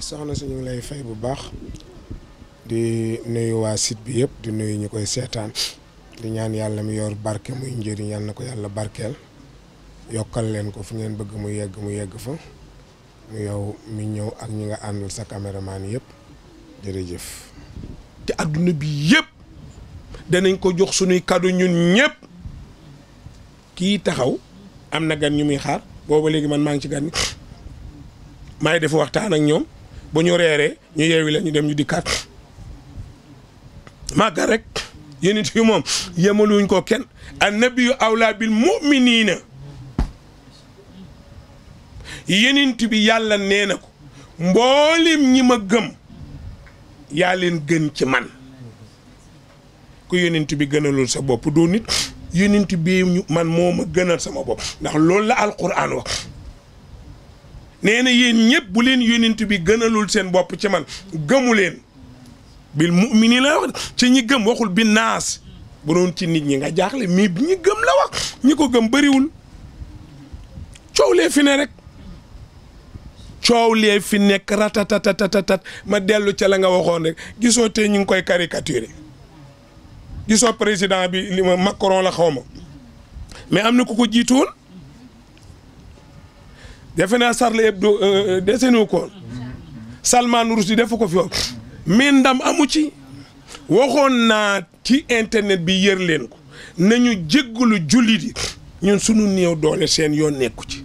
soxna si ñu ngi lay fay bu baax di nuyu waa site bi yëpp di nuyu ñu koy seetaan di ñaan yàlla mi yor barke muy njëriñ yàlla na ko yàlla barkeel yokkal leen ko fu ngeen bëgg mu yegg fa mu yow mi ñëw ak ñi nga àndul sa caméraman yëpp jërëjëf. te adduna bi yëpp danañ ko jox sunuy cadeau ñun ñëpp kii taxaw am na gan ñu muy xaar booba léegi man maa ngi ci gan ñi maay def waxtaan ak ñoom bu ñu reeree ñu yeewi la ñu dem ñu dikkaat màgga rek yéen it yu moom yemaluñ ko kenn annabiyu awlaa bil mu'miniina yenent bi yàlla nee na ko mboolim ñi ma gëm yaa leen gën ci man ku yenent bi gënalul sa bopp doo nit yenent bi man moo ma gënal sama bopp ndax loolu la alquran wax nee na yéen ñëpp bu leen yenent bi gënalul seen bopp ci man gëmu leen bil mu'mini la wax ci ñi gëm waxul bi naas bu doon ci nit ñi nga jaaxle mais bi ñi gëm la wax ñi ko gëm bëriwul coow lee fi ne rek coow lee fi nekk ratatatatat ma dellu ca la nga waxoon rek gisoo tey ñu ngi koy caricaturer gisoo président bi li ma Macron la xaw ma mais am na ku ko jiitu woon defe naa Charlie Hebdo desenu ko Salman Rushdie defu ko fi woon mais ndam amu ci waxoon naa ci internet bi yër leen ko nañu jéggalu jullit yi ñun sunu néew doole seen yoon nekku ci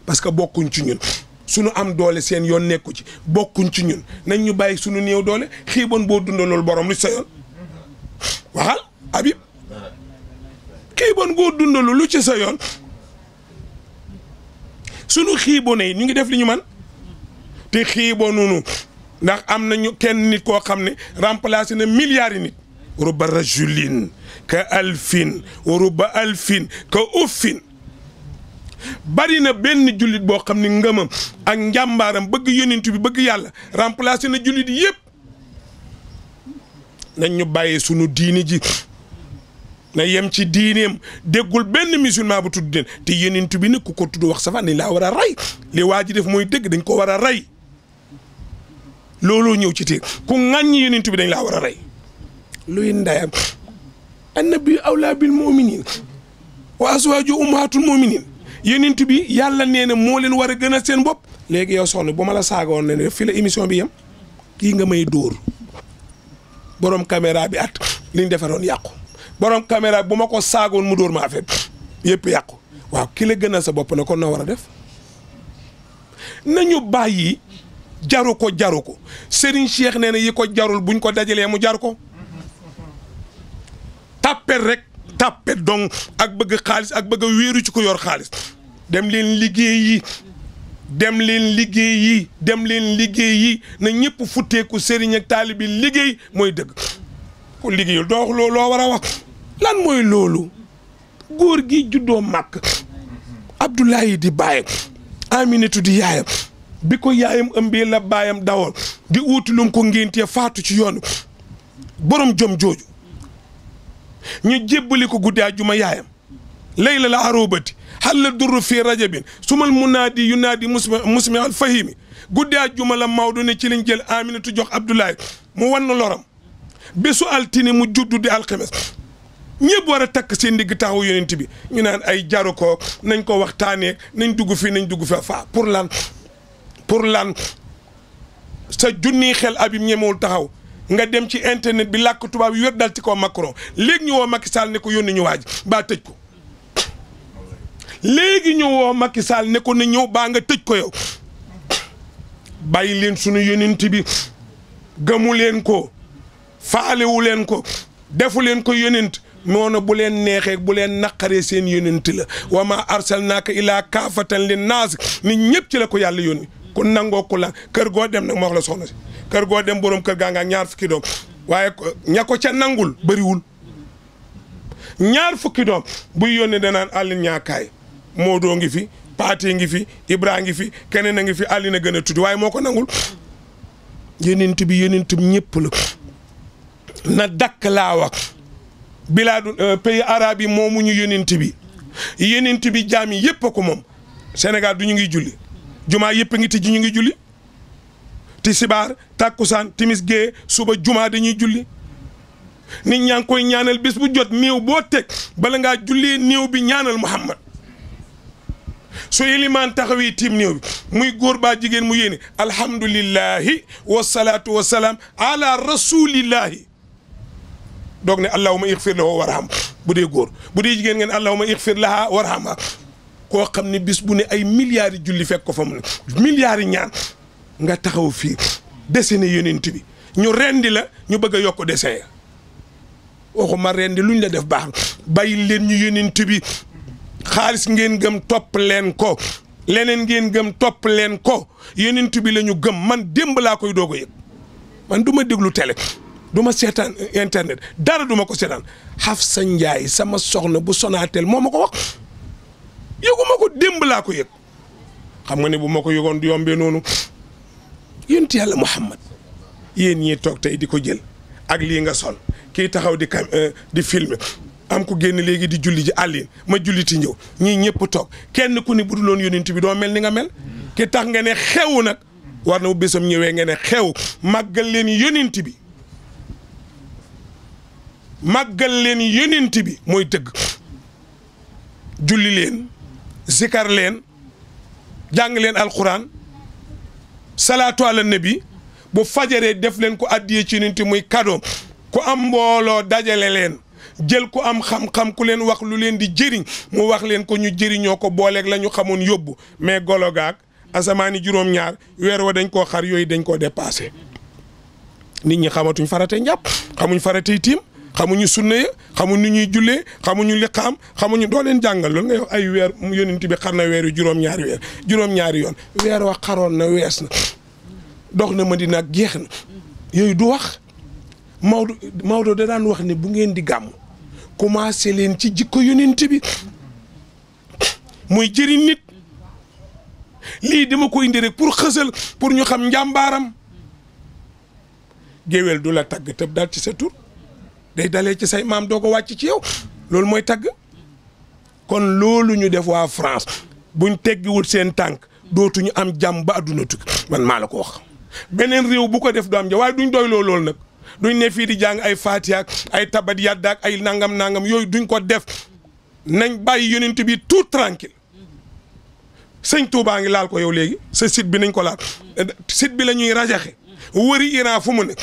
parce que bokkuñ ci ñun sunu am doole seen yoon nekku ci bokkuñ ci ñun nañ ñu bàyyi sunu néew doole xiiboon boo dundalool borom lu sa yoon waxal Habib xiiboon boo dundalool lu ci sa yoon sunu xiiboon yi ñu ngi def li ñu man te xiiboonunu ndax am nañu kenn nit koo xam ne remplacé na milliards yi nit ruba rajulin ka alfin ruba alfin ka uffin bari na benn jullit boo xam ne ngëmam ak njàmbaaram bëgg yonent bi bëgg yàlla remplacé na jullit yëpp nañ ñu bàyyee sunu diini ji na yem ci diineem déggul benn musulman bu tudd den te yonent bi nag ku ko tudd wax safa dañ laa war a rey li waa ji def mooy dëgg dañ ko war a rey looloo ñëw ci téeg ku ŋàññi yonent bi dañ laa war a rey luy ndayam annabi awlaa bil mu'minin wa azwaaju ummahatul mu'minin yonent bi yàlla nee na moo leen war a gën a seen bopp léegi yow soxna bu ma la saagawoon ne fi la émission bi yem kii nga may dóor borom caméra bi at li ñu defaroon yàqu borom caméra bu ma ko saagoon mu dóor ma affaire yëpp yàqu waaw ki la gën a sa bopp na kon na war a def nañu bàyyi jaru ko Serigne Cheikh nee na yi ko jarul buñ ko dajalee mu jar ko tappet rek tappet donc ak bëgg xaalis ak bëgg a wéeru ci ko yor xaalis dem leen liggéey yi na ñëpp futteeku Serigne ak taalibi liggéey mooy dëgg ku liggéeyul doo wax loo war a wax lan mooy loolu góor gi juddoo Makka Abdoulaye di baayam Aminatu di yaayam bi ko yaayam ëmbee la baayam dawoon di uuti lum ko ngéntee faatu ci yoonu borom jom jooju ñu jébbali ko guddi àjjuma yaayam layla la arobati halla durru fii rajabin sumal munaadi yunaadi musmi al fahimi guddi àjjuma la Maodo ne ci lañ jël Aminatu jox Abdoulaye mu wan na loram bésu altine mu juddu di alxames ñëpp war a takk seen digg taxawu yonent bi ñu naan ay jaru ko nañ ko waxtaanee nañ dugg fii nañ dugg fa pour lan sa junniy xel Habib ñemewul taxaw nga dem ci internet bi làkk tubaab yi wér dal ci kaw Macron léegi ñu woo Macky Sall ne ko yónni ñu waaj baa tëj ko léegi ñu woo Macky Sall ne ko na ñëw baa nga tëj ko yow bàyyi leen sunu yonent bi gëmu leen ko faalewu leen ko defu leen ko yonent noonu bu leen neexee bu leen naqaree seen yonent la wa ma arsalnaaka ilaa kaafatan lin naas nit ñëpp ci la ko yàlla yónni ku nangoo ku la kër goo dem nag ma wax la soxna si kër goo dem borom kër gaa nga ñaar fukki doom waaye ña ko ca nangul bëriwul ñaar fukki doom buy yónnee danaan àllin ñaakaay Modou ngi fi Paate ngi fi Ibra ngi fi keneen a ngi fi àllin a gën a tuuti waaye moo ko nangul yonent bi ñëpp la na dakk laa wax bilaadu pays arabe yi moomu ñu yonent bi jaam yi yëpp a ko moom Sénégal du ñu ngi julli jumaa yëpp a ngi tëj ñu ngi julli tisbaar takkusaan timis gee suba jumaa dañuy julli nit ñaa ngi koy ñaanal bis bu jot néew boo teg bala ngaa jullee néew bi ñaanal Muhammad su ilimaan taxawee tiim néew bi muy góor baa jigéen mu yéene alhamdulillahi wasalaatu wasalaam ala rasulillahi doog ne allahuma ixfir lahu warham bu dee góor bu dee jigéen ngeen allahuma ixfir laha warhamha koo xam ne bis bu ne ay milliards yi julli fekk ko fa mu ne milliards yi ñaan nga taxaw fii dessiné yonent bi ñu rendi la ñu bëgg a yokk dessin ya waxuma rendi luñ la def baax bàyyi leen ñu yonent bi xaalis ngeen gëm topp leen ko leneen ngeen gëm topp leen ko yonent bi la ñu gëm man démb laa koy doog a yëg man du ma déglu télé du ma seetaan internet dara du ma ko seetaan Hafsa Njaay sama soxna bu Sonatel moo ma ko wax yëguma ko démb laa ko yëg xam nga ne bu ma ko yëgoon du yombee noonu yonent yàlla Muhammad yéen ñii toog tey di ko jël ak lii nga sol kii taxaw di filmer am ko génn léegi di julli ji àllin ma julliti ñëw ñii ñëpp toog kenn ku ni bu duloon yonent bi doo mel ni nga mel ki tax nga ne xew nag war na bu bésam ñëwee nga ne xew màggal leen yonent bi màggal leen yonent bi mooy dëgg julli leen zikar leen jàng leen alquran salaatu ala nabi bu fajaree def leen ko addiyee ci yonent muy cadeau ku am mbooloo dajale leen jël ku am xam-xam ku leen wax lu leen di jëriñ mu wax leen ko ñu jëriñoo ko booleeg la ñu xamoon yóbbu mais golo gaag asamaani juróom-ñaar weer wa dañ koo xar yooyu dañ koo dépassé nit ñi xamatuñ faratay njàpp xamuñ faratay tiim xamuñu sunna ya xamuñ nu ñuy jullee xamuñu liqaam xamuñu doo leen jàngal loolu nga wax ay weer yonent bi xar na weer yu juróom-ñaari yoon weer wa xaroon na wees na dox na Madina ak jeex na yooyu du wax Maodo da daan wax ne bu ngeen di gàmm commencé leen ci jikko yonent bi muy jëriñ nit lii dama ko indi rek pour xësal pour ñu xam njàmbaaram géwél du la tagg tëb dal ci sa tur day dalee ci say maam doo ko wàcc ci yow loolu mooy tagg kon loolu ñu def waa France buñ teggiwul seen tànk dootuñu am jàmm ba adduna tukki man maa la ko wax beneen réew bu ko def du am ja waaye duñ doy loolu nag duñ ne fii di jàng ay Fatiha ak ay tabat yadda ak ay nangam yooyu duñ ko def nañ bàyyi yonent bi tout tranquille sëñ Touba ngi laal ko yow léegi sa site bi nañ ko laal site bi la ñuy rajaxe wëri Iran fu mu ne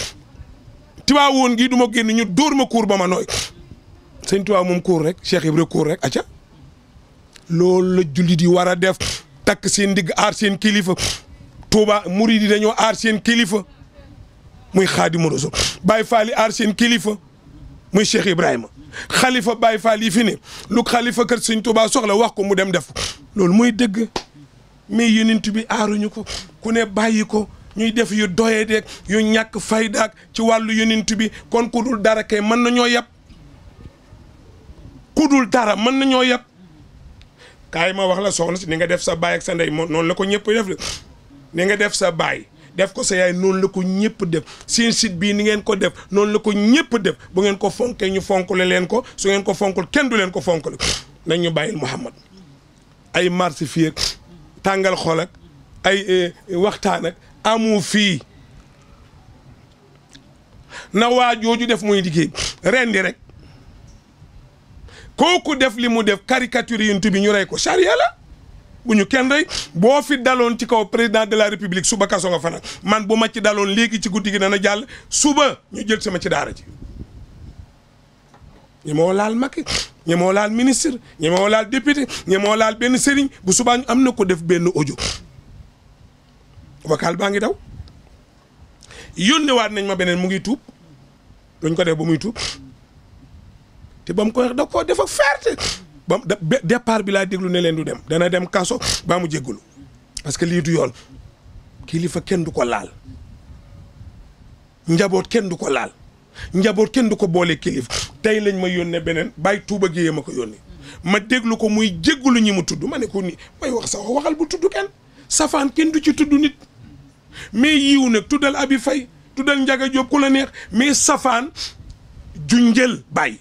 Tiwaawoon gi du ma génn ñu dóor ma kuur ba ma nooy sëñ Touba moom kuur rek Cheikh Ibra kuur rek acca loolu la jullit yi war a def takk seen ndigg aar seen kilifa Touba murid yi dañoo aar seen kilifa muy Xaadimu Rasuul Baay Faal yi aar seen kilifa muy Cheikh Ibrahima xalifa Baay Faal yi fi ne lu xalifa kër sëñ Touba soxla wax ko mu dem def loolu mooy dëgg mais yonent bi aaruñu ko ku ne bàyyi ko ñuy def yu doyee deeg yu ñàkk faydaak ci wàllu yonent bi kon ku dul dara kay mën nañoo yab ku dul dara mën nañoo yab kaay ma wax la soxna si ni nga def sa baay ak sa ndey moom noonu la ko ñëpp def de ni nga def sa baay def ko sa yaay noonu la ko ñëpp def seen site bii ni ngeen ko def noonu la ko ñëpp def bu ngeen ko fonkee ñu fonkule leen ko su ngeen ko fonkul kenn du leen ko fonkule nañ ñu bàyyil Muhammad ay marché fii ak tàngal xol ak ay waxtaan ak amu fii na waa jooju def muy liggéey rendi rek kooku def li mu def caricature yuntu bi ñu rey ko charia la bu ñu kenn rey boo fi daloon ci kaw président de la république suba kaso nga fanaan man bu ma ci daloon léegi ci guddi gi dana jàll suba ñu jël sama ci daara ji ñi moo laal Macky ñi moo laal ministre ñi moo laal député ñi moo laal benn sëriñ bu subaa ñu am na ko def benn audio vocal baa ngi daw yónnewaat nañ ma beneen mu ngi tuub duñ ko def ba muy tuub te ba mu ko wax da koo def ak fierté ba départ bi laa déglu ne leen du dem dana dem kaso baa mu jéggulu parce que lii du yoon kilifa kenn du ko laal njaboot kenn du ko laal njaboot kenn du ko boole kilifa tey lañ ma yónnee beneen bàyyi tuuba géyee ma ko yónnee ma déglu ko muy jéggulu ñi mu tudd ma ne ko ni may wax sax waxal bu tudd kenn safaan kenn du ci tudd nit mais yiw nag tuddal Abi Faye tuddal Njaga Jóob ku la neex mais safaan junjël bàyyi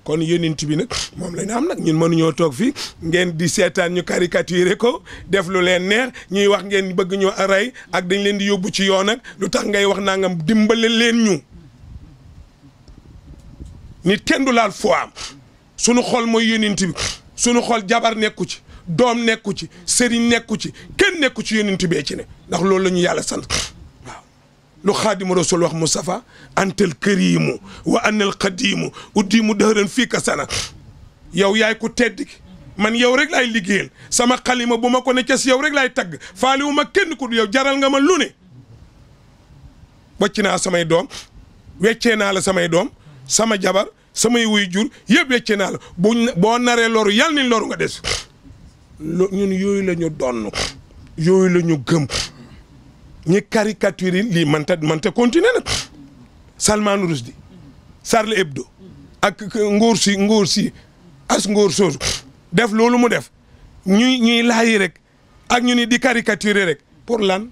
kon yonent bi nag moom la ñu am nag ñun mënuñoo toog fii ngeen di seetaan ñu caricaturé ko def lu leen neex ñuy wax ngeen bëgg ñu rey ak dañ leen di yóbbu ci yoon ak lu tax ngay wax nangam dimbale leen ñu nit kenn du laal foo am sunu xol mooy yonent bi sunu xol jabar nekku ci doom nekku ci sëriñ nekku ci kenn nekku ci yonent bee ci ne ndax loolu la ñu yàlla sant waaw lu xaadimu rasul wax Mustafa antal karimu wa anal qadimu uddimu dëhëran fii ka sana yow yaay ku tedd ki man yow rek laay liggéeyal sama xalima bu ma ko ne cas yow rek laay tagg faaliwu ma kenn ku yow jaral nga ma lu ne wàcc naa samay doom weccee naa la samay doom sama jabar samay wuy jur yëpp weccee naa la boo naree loru yàlla ni loru nga des ñun yooyu la ñu donn yooyu la ñu gëm ñi caricature yi lii manta continuer nag Salman Rushdie Charlie Hebdo ak ngóor si as ngóor soosu def loolu mu def ñuy laayi rek ak ñu ni di caricature rek pour lan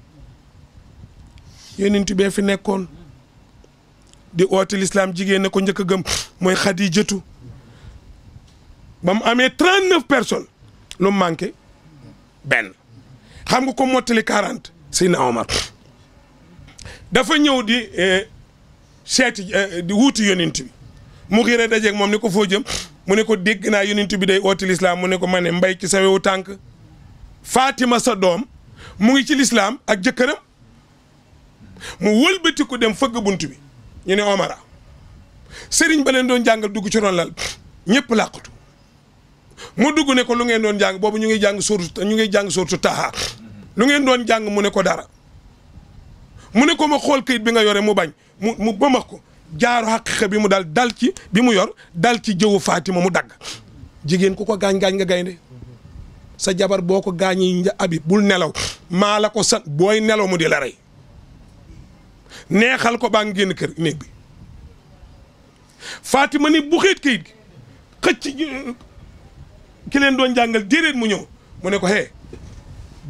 yonent bee fi nekkoon di oote l'islam jigéen na ko njëkk a gëm mooy Xadijatu ba mu amee 39 personnes lu manqué benn xam nga ko mottali 40 Seydina Omar dafa ñëw di seeti di wuuti yonent bi mu xiiree dajeeg moom ni ko foo jëm mu ne ko dégg naa yonent bi day oote l'islam mu ne ko ma ne mbay ci sa wewu tànk Fatima sa doom mu ngi ci l'islam ak jëkkëram mu wëlbati ko dem fëgg bunt bi ñu ne Omara sëriñ ba leen doon jàngal dugg ci ron lal ñëpp làqatu mu dugg ne ko lu ngeen doon jàng boobu ñu ngi jàng sóortu Taaha lu ngeen doon jàng mu ne ko dara mu ne ko ma xool kayit bi nga yore mu bañ mu bëmax ko jaaru xaqiqa bi mu dal ci bi mu yor dal ci jëwu Fatima mu dagg jigéen ku ko gaañ nga gaynde sa jabar boo ko gaañi abi bul nelaw maa la ko sant booy nelaw mu di la rey neexal ko baa ngi génn kër néeg bi Fatima ni bu xeet kayit gi xëcc ki leen doon jàngal déedéet mu ñëw mu ne ko hee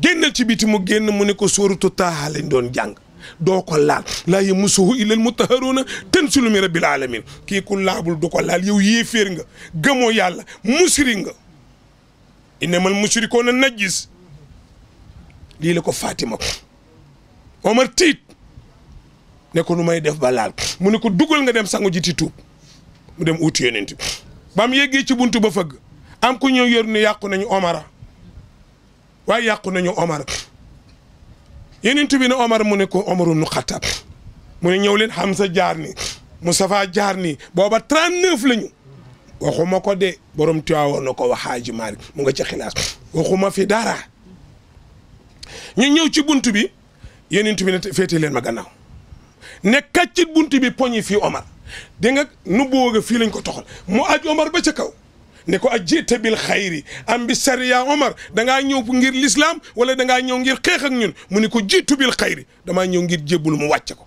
génnal ci biti mu génn mu ne ko sóoratu Taaha lañ doon jàng doo ko laal laa yamassuhu illal mutahharuuna tanziilun min rabbil aalamiin kii ku laabul du ko laal yow yéeféer nga gëmoo yàlla musri nga innamal mushrikuuna najis lii la ko Fatima ko Omar tiit ne ko nu may def ba laal mu ne ko dugal nga dem sangu ji ti tuub mu dem uuti yonent bi ba mu yeggee ci buntu ba fëgg am ku ñëw yor ni yàqu nañu Omara waaye yàqu nañu Omar yonent bi ne Omar mu ne ko Omar ibn Khattab mu ne ñëw leen Hamza jaar ni Moustapha jaar ni booba 39 lañu waxuma ko de borom Tiwaawoon na ko wax Haaji Maalik mu nga ci xilaas waxuma fi dara ñu ñëw ci buntu bi yonent bi ne féete leen ma gannaaw nekkat ci buntu bi poñi fii Omar dégg nga nu booga fii lañ ko toxal mu aj Omar ba ca kaw ne ko ajjita bil xayri am bi sariya Omar dangaa ñëw ngir l'islam wala dangaa ñëw ngir xeex ak ñun mu ne ko jiitu bil xayri damaa ñëw ngir jébbul mu wàcce ko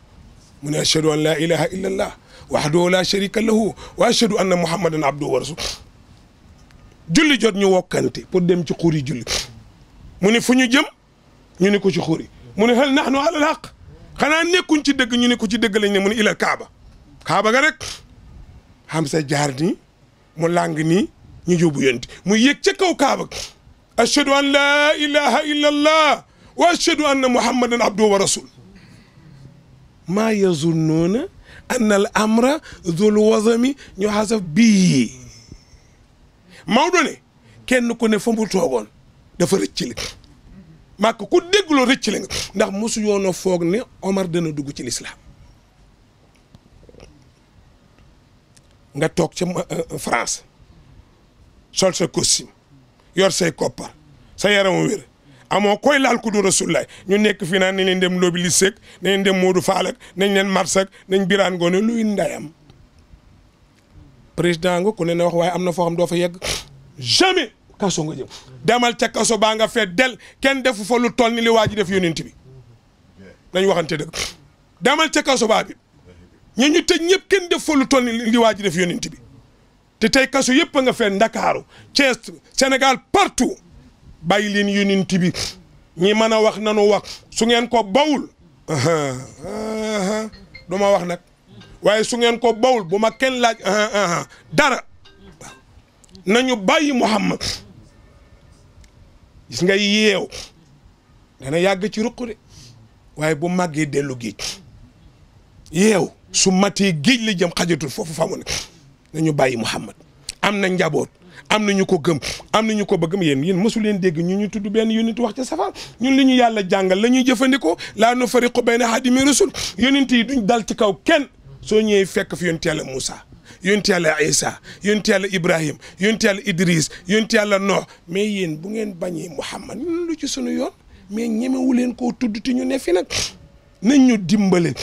mu ne ashhadu an la ilaha illa allah wahdahu la sharika lahu wa ashhadu anna muhammadan abduhu wa rasuluhu julli jot ñu wokkante pour dem ci xuri julli mu ne fu ñu jëm ñu ne ko ci xuri mu ne hal nahnu ala al haqq xanaa nekkuñ ci dëgg ñu ne ko ci dëgg lañ ne mu ne ilal kaaba ga rek xam sa jaar nii mu làng nii ñu yóbbu yonent mu yëg ca kaw kaaba ashhadu an la ilaha illa allah wa ashhadu anna muhammadan abduhu wa rasul maa yazunnuuna anna al amra dhul wazami ñu xasaf bii Maodo ne kenn ku ne fa mu toogoon dafa rëccale màkk ku déggloo rëccale nga ndax mosu yoon a foog ne Omar dana dugg ci lislaam nga toog ca France sol sa costume yor say koppar sa yaramu wér amoo koy laal ku du Rasulullah ñu nekk fi naan nañ leen dem Lobili Seck nañ leen dem Modou Fall ak nañ leen Mars ak nañ Birane Ngone luy ndayam président nga ku ne na wax waaye am na foo xam doo fa yegg jamais kaso nga jëm demal ca kaso baa nga fee del kenn defu fa lu toll ni li waa ji def yonent bi nañ waxante dëgg demal ca kaso baa bi ñu tëj ñëpp kenn def fa lu toll ni li waa ji def yonent bi te tey kaso yëpp a nga fee Ndakaaru Thiès Sénégal partout bàyyi leen yonent bi ñi mën a wax nanu wax su ngeen ko bawul du ma wax nag waaye su ngeen ko bawul bu ma kenn laaj dara nañu bàyyi Muhammad gis nga yeew dana yàgg ci ruq de waaye bu màggee dellu géej yeew su matee géej la jëm xajatul foofu fa mu ne nañu bàyyi Muhammad am na njaboot am na ñu ko gëm am na ñu ko bëggam yéen mësu leen dégg ñu tudd benn yonent wax ca safar ñun li ñu yàlla jàngal la ñuy jëfandikoo laa nufarriqu bayna ahadin min rusul yonent yi duñ dal ci kaw kenn soo ñëwee fekk fi yonent yàlla Moussa yonent yàlla Isa yonent yàlla Ibrahim yonent yàlla Idris yonent yàlla Nooh mais yéen bu ngeen bañee Muhammad ñun lu ci sunu yoon mais ñemewu leen koo tudd te ñu ne fi nag nañ ñu dimbale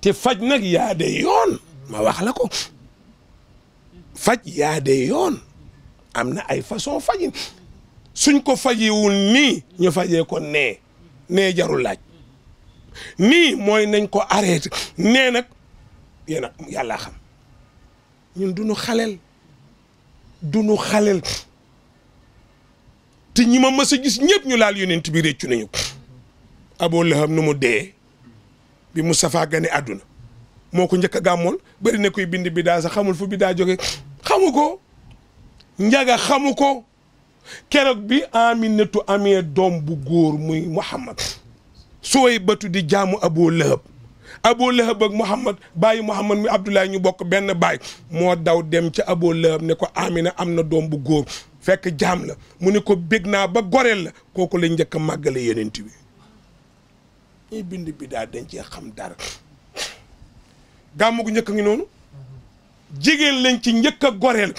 te faj nag yaa de yoon ma wax la ko faj yaa de yoon am na ay façon fajin suñ ko fajewul nii ñu fajee ko nee jarul laaj nii mooy nañ ko arrêté nee nag yéen a yàlla xam ñun duñu xalel te ñi ma mës a gis ñëpp ñu laal yonent bi réccu nañu ko Abu Lahab nu mu dee bi Moustapha gane àdduna moo ko njëkk a gàmmoon bëri na koy bind bidaa sax xamul fu bidaa jóge xamu ko njaga xamu ko keroog bi Aminatu amee doom bu góor muy Muhammad sooy batu di jaamu Abu Lahab ak Muhammad bàyyi Muhammad mi Abdoulaye ñu bokk benn baay moo daw dem ca Abu Lahab ne ko Amina am na doom bu góor fekk jaam la mu ne ko bég naa ba goreel la kooku la njëkk a màggale yonent bi ñuy bind bidaa dañ cee xam dara gàmmu gu njëkk ngi noonu jigéen lañ ci njëkk a goreel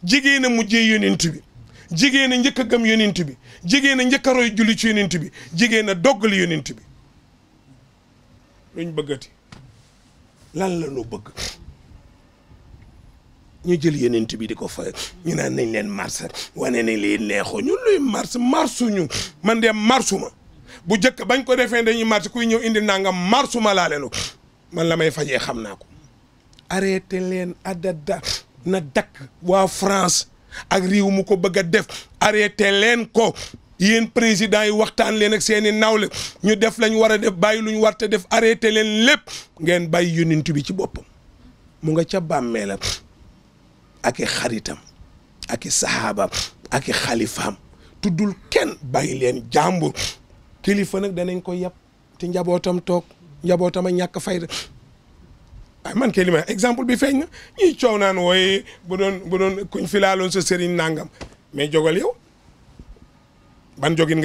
jigéen a mujjee yonent bi jigéen a njëkk a gëm yonent bi jigéen a njëkk a roy julli ci yonent bi jigéen a doggali yonent bi luñ bëggati lan la ñu bëgg ñu jël yonent bi di ko fa ñu naan nañ leen mars wane nañ leen neexoo ñun luy marsuñu man de marsuma bu njëkk bañ ko defee dañuy mars kuy ñëw indi nangam marsuma laa leen man la may fajee xam naa ko arrêté leen adada na dakk waa France ak réew mu ko bëgg a def arrêté leen ko yéen président yi waxtaan leen ak seeni nawle ñu def lañ war a def bàyyi luñ war te def arrêté leen lépp ngeen bàyyi yonent bi ci boppam mu nga ca bàmmeelam ak i xaritam ak i sahaaba ak i xalifaam tuddul kenn bàyyi leen jàmbur kilifa nag danañ ko yab te njabootam toog njabootam a ñàkk fayda waaye man kay li ma exemple bi feeñ na ñuy coow naan wooye bu doon kuñ fi laaloon sa sëriñ nangam mais jógal yow ban jógin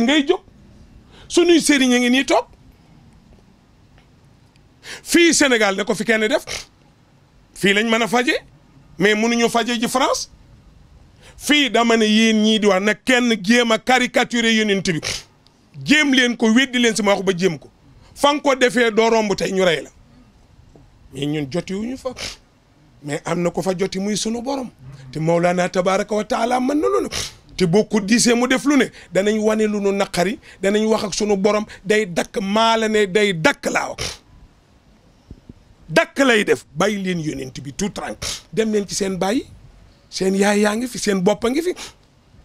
ngay jóg suñuy sëriñ a ngi nii toog fii Sénégal ne ko fi kenn def fii lañ mën a faje mais mënuñu faje ji France fii dama ne yéen ñii di wax na kenn jéem a caricaturer yonent bi jéem leen ko weddi leen sama wax ba jéem ko fa nga ko defee doo romb tey ñu rey la mais ñun jotiwuñu fa mais am na ko fa joti muy sunu borom te Mawlana tabaraka wa taala mën na lu ne te boo ko diisee mu def lu ne danañ wane lu nu naqari danañ wax ak sunu borom day dakk maala ne day dakk laa wax dakk lay def bàyyi leen yonent bi tout tranquille dem leen ci seen bàyyi seen yaay yaa ngi fi seen bopp a ngi fi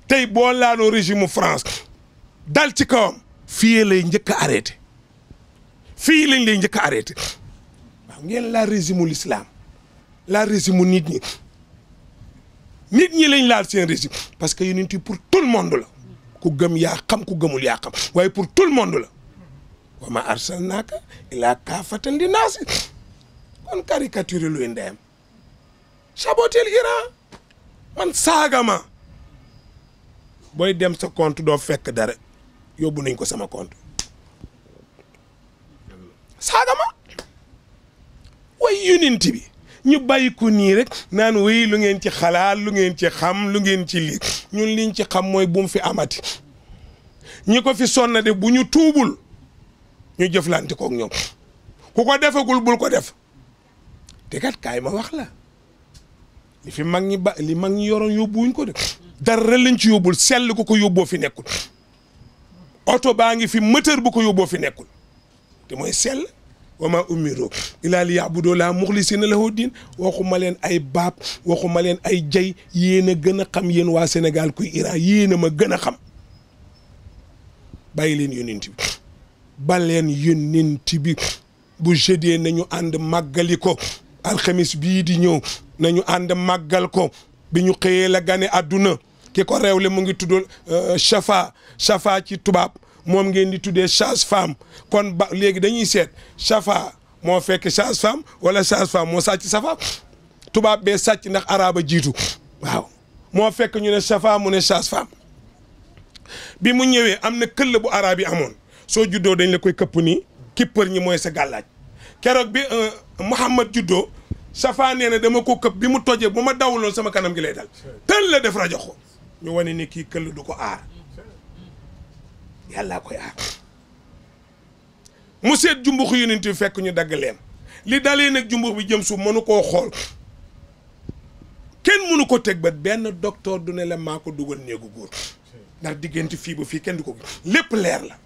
tey boo laaloo régime France dal ci kawam fii lay njëkk a arrêté fii lañ lay njëkk a arrêté waaw ngeen laal régime l'islam laal régime nit ñi lañ laal seen régime parce que yonent pour tout le monde la ku gëm yaa xam ku gëmul yaa xam waaye pour tout le monde la wa ma arsalnaaka illaa kaafatan li naasi kon caricature luy ndeyam sabotel Iran man saaga ma booy dem sa compte doo fekk dara yóbbu nañ ko sama compte saaga ma way yonent bi ñu bàyyi ko nii rek naan wéy lu ngeen ci xalaat lu ngeen ci xam lu ngeen ci lii ñun liñ ci xam mooy bu mu fi amati ñi ko fi sonna de bu ñu tuubul ñu jëflante kook ñoom ku ko defagul bul ko def te kat kaay ma wax la li mag ñi yoroon yóbbuwuñ ko de dara lañ ci yóbbul sell ko yóbboo fi nekkul oto baa ngi fi moteur bu ko yóbboo fi nekkul te mooy sell wa ma umiru illa li ya'budu la mukhlisina lahu din waxuma leen ay baab waxuma leen ay jay yéen a gën a xam yéen waa Sénégal kuy Iran yéen a ma gën a xam bàyyi leen yonent bi ba leen yonent bi bu jeudee nañu ànd màggali ko alxamis bii di ñëw nañu ànd màggal ko bi ñu xëyee la gane àdduna ki ko réewle mu ngi tudd Chafa ci tubaab moom ngeen di tuddee sage-femme kon ba léegi dañuy seet Chafa moo fekk sage-femme wala sage-femme moo sàcc Safa tubaab bee sàcc ndax araba jiitu waaw moo fekk ñu ne Chafa mu ne sage-femme bi mu ñëwee am na këll bu arab yi amoon soo juddoo dañ la koy këpp nii kippër ñi mooy sa gàllaaj keroog bi Mouhamad juddoo Chafa nee na dama ko këpp bi mu tojee bu ma dawuloon sama kanam gi lay dal tël la def rajo ko ñu wane ni kii këll du ko aar yàllaa koy aar mu seet jumbux yonent bi fekk ñu dagg leem li dalee nag jumbux bi jëm suuf mënu koo xool kenn mënu ko teg bët benn docteur du ne la maa ko dugal néegu góor ndax diggante fii ba fii kenn du ko lépp leer la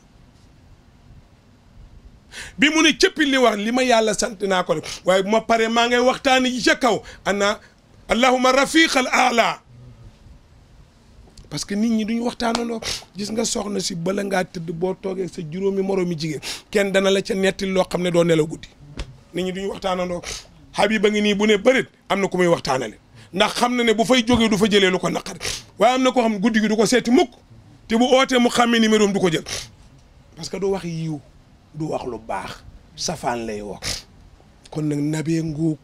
bi mu ne cëppi li wax li ma yàlla sant naa ko def waaye bu ma paree maa ngay waxtaani ji ca kaw ana allahuma rafiqal aala parce que nit ñi duñu waxtaanandoo gis nga soxna si bala ngaa tëdd boo toogee sa juróomi moroomi jigéen kenn dana la ca netti loo xam ne doo nelaw guddi nit ñi duñu waxtaanandoo Habiba ngi nii bu ne bërit am na ku muy waxtaanale ndax xam na ne bu fay jógee du fa jëlee lu ko naqari waaye am na koo xam guddi gi du ko seeti mukk te bu ootee mu xàmmee numéro du ko jël parce que du wax yiw du wax lu baax safaan lay wax kon nag nabee nguug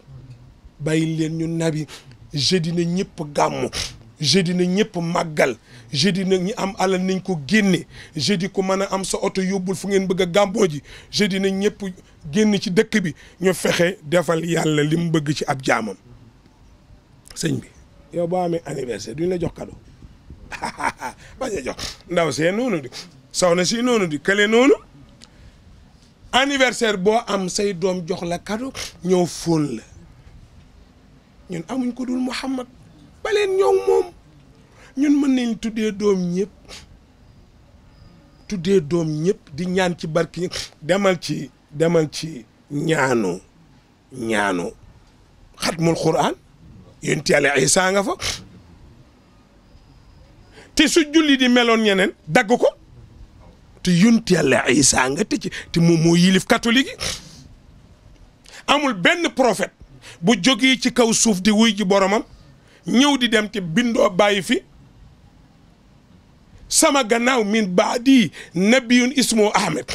bàyyi leen ñu nabi jeudi na ñëpp gàmmu jeudi na ñëpp màggal jeudi nag ñi am alal nañ ko génne jeudi ku mën a am sa oto yóbbul fu ngeen bëgg a gàmmoo ji jeudi na ñëpp génn ci dëkk bi ñu fexe defal yàlla li mu bëgg ci ab jaamam sëñ bi yow boo amee anniversaire duñ la jox cadeau bañ a jox ndaw see noonu di soxna si noonu di kële noonu anniversaire boo am say doom jox la cadeau ñëw fóon la ñun amuñ ko dul Muhammad baleen ñoom moom ñun mën nañ tuddee doom ñëpp di ñaan ci barki demal ci ñaanu xatmul Qur'an yonent Yàlla Isaa nga fa te su julli di meloon ñeneen dagg ko te yonent Yàlla Isaa nga te moom moo yilif catholique yi amul benn prophète bu jógee ci kaw suuf di wuy ji boromam ñëw di dem te bindoo bàyyi fi sama gannaaw min baadi nabiyun ismo Ahmed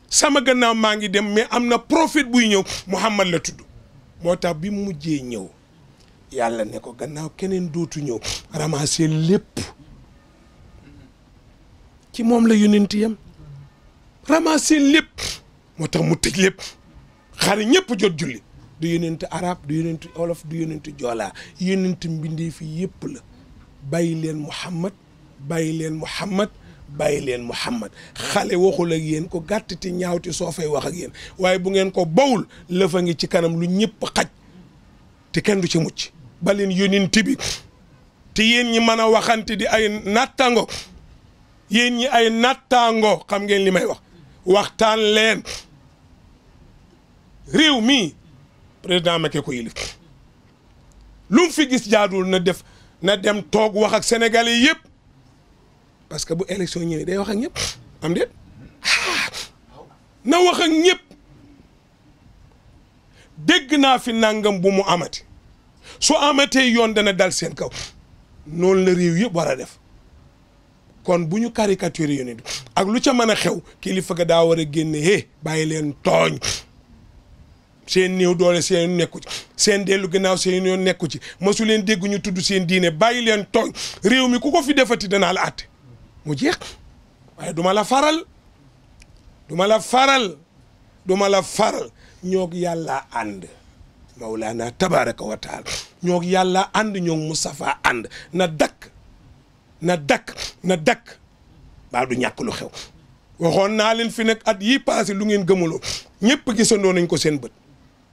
sama gannaaw maa ngi dem mais am na prophète buy ñëw Muhammad la tudd moo tax bi mujjee ñëw yàlla ne ko gannaaw keneen dootu ñëw ramasser lépp ci moom la yonent yam ramasser lépp moo tax mu tëj lépp xari ñëpp jot julli du yonent arab du yonent olof du yonent joolaa yonent mbindee fi yëpp la bàyyi leen Muhammad bàyyi leen Muhammad xale waxul ak yéen ko gàtt te ñaaw te soo fay wax ak yéen waaye bu ngeen ko bawul lëfa ngi ci kanam lu ñëpp xaj te kenn du ci mucc ba leen yonent bi te yéen ñi mën a waxante di ay nattango yéen ñi ay nattango xam ngeen li may wax waxtaan leen réew mi président Macky ko yilif lu mu fi gis jaadul na dem toog wax ak sénégalais yëpp parce que bu élection ñëwee day wax ak ñëpp am déet na wax ak ñëpp dégg naa fi nangam bu mu amati su amatee yoon dana dal seen kaw noonu la réew yëpp war a def kon bu ñu caricature yu ne ak lu ca mën a xew kilifa ga daa war a génne bàyyi leen tooñ seen néew doole seen nekku ci seen dellu gannaaw seen yoon nekku ci mosu leen dégg ñu tudd seen diine bàyyi leen tooñ réew mi ku ko fi defati danaa la àtte mu jeex waaye duma la faral ñoog yàlla ànd Mawlana tabaraka wa taala ñoog yàlla ànd ñoog Moustapha ànd na dakk baa du ñàkk lu xew waxoon naa leen fi nag at yii passé lu ngeen gëmuloo ñëpp gisandoo nañ ko seen bët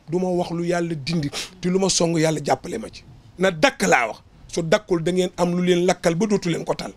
du ma wax lu yàlla dindi te lu ma song yàlla jàppale ma ci na dakk laa wax su dakkul da ngeen am lu leen lakkal ba dootu leen ko tal